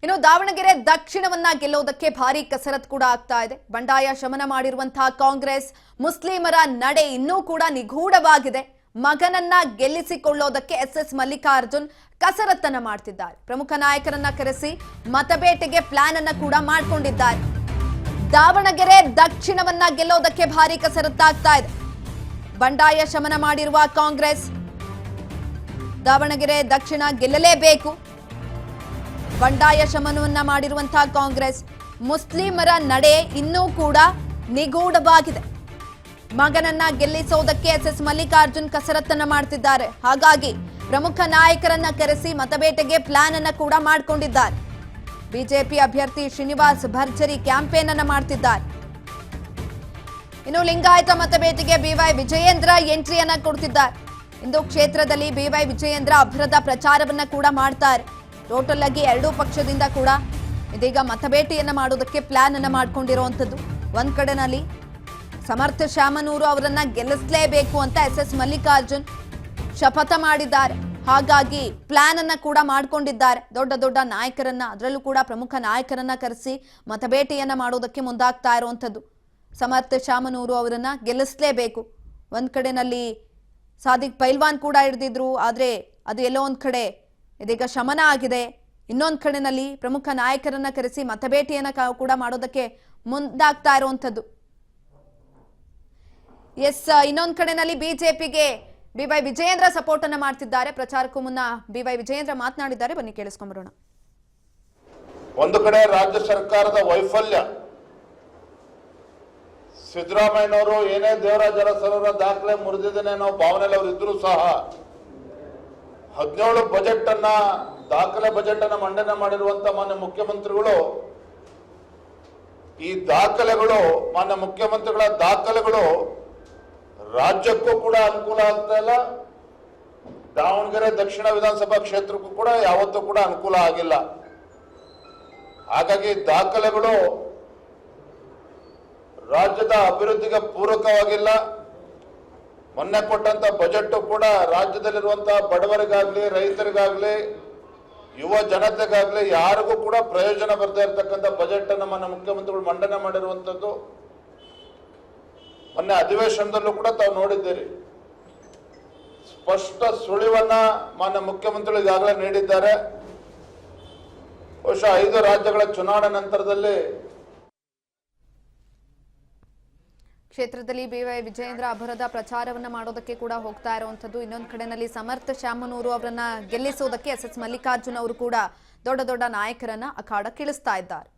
ಇನ್ನು ದಾವಣಗೆರೆ ದಕ್ಷಿಣವನ್ನ ಗೆಲ್ಲೋದಕ್ಕೆ ಭಾರಿ ಕಸರತ್ತು ಕೂಡ ಆಗ್ತಾ ಇದೆ. ಬಂಡಾಯ ಶಮನ ಮಾಡಿರುವಂತಹ ಕಾಂಗ್ರೆಸ್ ಮುಸ್ಲಿಮರ ನಡೆ ಇನ್ನೂ ಕೂಡ ನಿಗೂಢವಾಗಿದೆ. ಮಗನನ್ನ ಗೆಲ್ಲಿಸಿಕೊಳ್ಳೋದಕ್ಕೆ ಎಸ್ ಮಲ್ಲಿಕಾರ್ಜುನ್ ಕಸರತ್ತನ್ನ ಮಾಡ್ತಿದ್ದಾರೆ. ಪ್ರಮುಖ ನಾಯಕರನ್ನ ಕರೆಸಿ ಮತಬೇಟೆಗೆ ಪ್ಲಾನ್ ಅನ್ನ ಕೂಡ ಮಾಡಿಕೊಂಡಿದ್ದಾರೆ. ದಾವಣಗೆರೆ ದಕ್ಷಿಣವನ್ನ ಗೆಲ್ಲೋದಕ್ಕೆ ಭಾರಿ ಕಸರತ್ತಾಗ್ತಾ ಇದೆ. ಬಂಡಾಯ ಶಮನ ಮಾಡಿರುವ ಕಾಂಗ್ರೆಸ್ ದಾವಣಗೆರೆ ದಕ್ಷಿಣ ಗೆಲ್ಲಲೇಬೇಕು. ಬಂಡಾಯ ಶಮನವನ್ನ ಮಾಡಿರುವಂತಹ ಕಾಂಗ್ರೆಸ್ ಮುಸ್ಲಿಮರ ನಡೆ ಇನ್ನೂ ಕೂಡ ನಿಗೂಢವಾಗಿದೆ. ಮಗನನ್ನ ಗೆಲ್ಲಿಸೋದಕ್ಕೆ ಎಸ್ ಮಲ್ಲಿಕಾರ್ಜುನ್ ಕಸರತ್ತನ್ನ ಮಾಡ್ತಿದ್ದಾರೆ. ಹಾಗಾಗಿ ಪ್ರಮುಖ ನಾಯಕರನ್ನ ಕರೆಸಿ ಮತಬೇಟೆಗೆ ಪ್ಲಾನ್ ಅನ್ನ ಕೂಡ ಮಾಡಿಕೊಂಡಿದ್ದಾರೆ. ಬಿಜೆಪಿ ಅಭ್ಯರ್ಥಿ ಶ್ರೀನಿವಾಸ್ ಭರ್ಜರಿ ಕ್ಯಾಂಪೇನ್ ಅನ್ನ ಮಾಡ್ತಿದ್ದಾರೆ. ಇನ್ನು ಲಿಂಗಾಯತ ಮತಬೇಟೆಗೆ ಬಿವೈ ವಿಜಯೇಂದ್ರ ಎಂಟ್ರಿಯನ್ನ ಕೊಡ್ತಿದ್ದಾರೆ. ಇಂದು ಕ್ಷೇತ್ರದಲ್ಲಿ ಬಿವೈ ವಿಜಯೇಂದ್ರ ಅಭರದ ಪ್ರಚಾರವನ್ನ ಕೂಡ ಮಾಡ್ತಾರೆ. ಟೋಟಲ್ ಆಗಿ ಎರಡೂ ಪಕ್ಷದಿಂದ ಕೂಡ ಇದೀಗ ಮತಬೇಟೆಯನ್ನ ಮಾಡೋದಕ್ಕೆ ಪ್ಲಾನ್ ಅನ್ನ ಮಾಡ್ಕೊಂಡಿರುವಂತದ್ದು. ಒಂದ್ ಕಡೆನಲ್ಲಿ ಸಮರ್ಥ ಶಾಮನೂರು ಅವರನ್ನ ಗೆಲ್ಲಿಸಲೇಬೇಕು ಅಂತ ಎಸ್ ಮಲ್ಲಿಕಾರ್ಜುನ್ ಶಪಥ ಮಾಡಿದ್ದಾರೆ. ಹಾಗಾಗಿ ಪ್ಲಾನ್ ಅನ್ನ ಕೂಡ ಮಾಡ್ಕೊಂಡಿದ್ದಾರೆ. ದೊಡ್ಡ ದೊಡ್ಡ ನಾಯಕರನ್ನ, ಅದರಲ್ಲೂ ಕೂಡ ಪ್ರಮುಖ ನಾಯಕರನ್ನ ಕರೆಸಿ ಮತಬೇಟೆಯನ್ನ ಮಾಡೋದಕ್ಕೆ ಮುಂದಾಗ್ತಾ ಇರುವಂತದ್ದು. ಸಮರ್ಥ ಶಾಮನೂರು ಅವರನ್ನ ಗೆಲ್ಲಿಸಲೇಬೇಕು. ಒಂದ್ ಕಡೆನಲ್ಲಿ ಸಾದಿಕ್ ಪೈಲ್ವಾನ್ ಕೂಡ ಹಿಡಿದಿದ್ರು, ಆದ್ರೆ ಅದು ಎಲ್ಲೋ ಒಂದ್ ಕಡೆ ಇದೀಗ ಶಮನ ಆಗಿದೆ. ಇನ್ನೊಂದ್ ಕಡೆನಲ್ಲಿ ಪ್ರಮುಖ ನಾಯಕರನ್ನ ಕರೆಸಿ ಮತಬೇಟೆಯನ್ನ ಕೂಡ ಮಾಡೋದಕ್ಕೆ ಮುಂದಾಗ್ತಾ ಇರುವಂತದ್ದು. ಇನ್ನೊಂದ್ ಕಡೆನಲ್ಲಿ ಬಿಜೆಪಿಗೆ ಬಿವೈ ವಿಜಯೇಂದ್ರ ಸಪೋರ್ಟ್ ಅನ್ನ ಮಾಡ್ತಿದ್ದಾರೆ. ಪ್ರಚಾರಕ್ಕೂ ಮುನ್ನ ಬಿವೈ ವಿಜಯೇಂದ್ರ ಮಾತನಾಡಿದ್ದಾರೆ. ಬನ್ನಿ ಕೇಳಿಸ್ಕೊಂಡ್ಬರೋಣ. ಒಂದು ಕಡೆ ರಾಜ್ಯ ಸರ್ಕಾರದ ವೈಫಲ್ಯ, ಸಿದ್ದರಾಮಯ್ಯನವರು ಏನೇ ದೇವರಾಜ ಅರಸರ ದಾಖಲೆ ಮುರಿದಿದ್ದೇನೆ ಅನ್ನೋ ಭಾವನೆಯಲ್ಲಿ ಅವರು ಇದ್ರು ಸಹ 17 ಬಜೆಟ್ ಅನ್ನ, ದಾಖಲೆ ಬಜೆಟ್ ಅನ್ನ ಮಂಡನೆ ಮಾಡಿರುವಂತ ಮಾನ್ಯ ಮುಖ್ಯಮಂತ್ರಿಗಳು, ಈ ದಾಖಲೆಗಳು, ಮಾನ್ಯ ಮುಖ್ಯಮಂತ್ರಿಗಳ ದಾಖಲೆಗಳು ರಾಜ್ಯಕ್ಕೂ ಕೂಡ ಅನುಕೂಲ ಆಗ್ತಾ ಇಲ್ಲ, ದಾವಣಗೆರೆ ದಕ್ಷಿಣ ವಿಧಾನಸಭಾ ಕ್ಷೇತ್ರಕ್ಕೂ ಕೂಡ ಯಾವತ್ತೂ ಕೂಡ ಅನುಕೂಲ ಆಗಿಲ್ಲ. ಹಾಗಾಗಿ ದಾಖಲೆಗಳು ರಾಜ್ಯದ ಅಭಿವೃದ್ಧಿಗೆ ಪೂರಕವಾಗಿಲ್ಲ. ಮೊನ್ನೆ ಕೊಟ್ಟಂತ ಬಜೆಟ್ ಕೂಡ ರಾಜ್ಯದಲ್ಲಿರುವಂತಹ ಬಡವರಿಗಾಗ್ಲಿ, ರೈತರಿಗಾಗ್ಲಿ, ಯುವ ಜನತೆಗಾಗ್ಲಿ ಯಾರಿಗೂ ಕೂಡ ಪ್ರಯೋಜನ ಬರ್ತಾ ಇರತಕ್ಕಂಥ ಬಜೆಟ್ ಅನ್ನು ಮಾನ್ಯ ಮುಖ್ಯಮಂತ್ರಿಗಳು ಮಂಡನೆ ಮಾಡಿರುವಂತದ್ದು ಮೊನ್ನೆ ಅಧಿವೇಶನದಲ್ಲೂ ಕೂಡ ತಾವು ನೋಡಿದ್ದೀರಿ. ಸ್ಪಷ್ಟ ಸುಳಿವನ್ನ ಮಾನ್ಯ ಮುಖ್ಯಮಂತ್ರಿಗಳು ಈಗಾಗಲೇ ನೀಡಿದ್ದಾರೆ. ಬಹುಶಃ 5 ರಾಜ್ಯಗಳ ಚುನಾವಣೆ ನಂತರದಲ್ಲಿ ಕ್ಷೇತ್ರದಲ್ಲಿ ಬಿವೈ ವಿಜಯೇಂದ್ರ ಅಭರದ ಪ್ರಚಾರವನ್ನ ಮಾಡೋದಕ್ಕೆ ಕೂಡ ಹೋಗ್ತಾ ಇರುವಂತದ್ದು. ಇನ್ನೊಂದು ಕಡೆನಲ್ಲಿ ಸಮರ್ಥ ಶಾಮನೂರು ಅವರನ್ನ ಗೆಲ್ಲಿಸೋದಕ್ಕೆ ಎಸ್ ಮಲ್ಲಿಕಾರ್ಜುನ್ ಅವರು ಕೂಡ ದೊಡ್ಡ ದೊಡ್ಡ ನಾಯಕರನ್ನ ಅಖಾಡಕ್ಕಿಳಿಸ್ತಾ ಇದ್ದಾರೆ.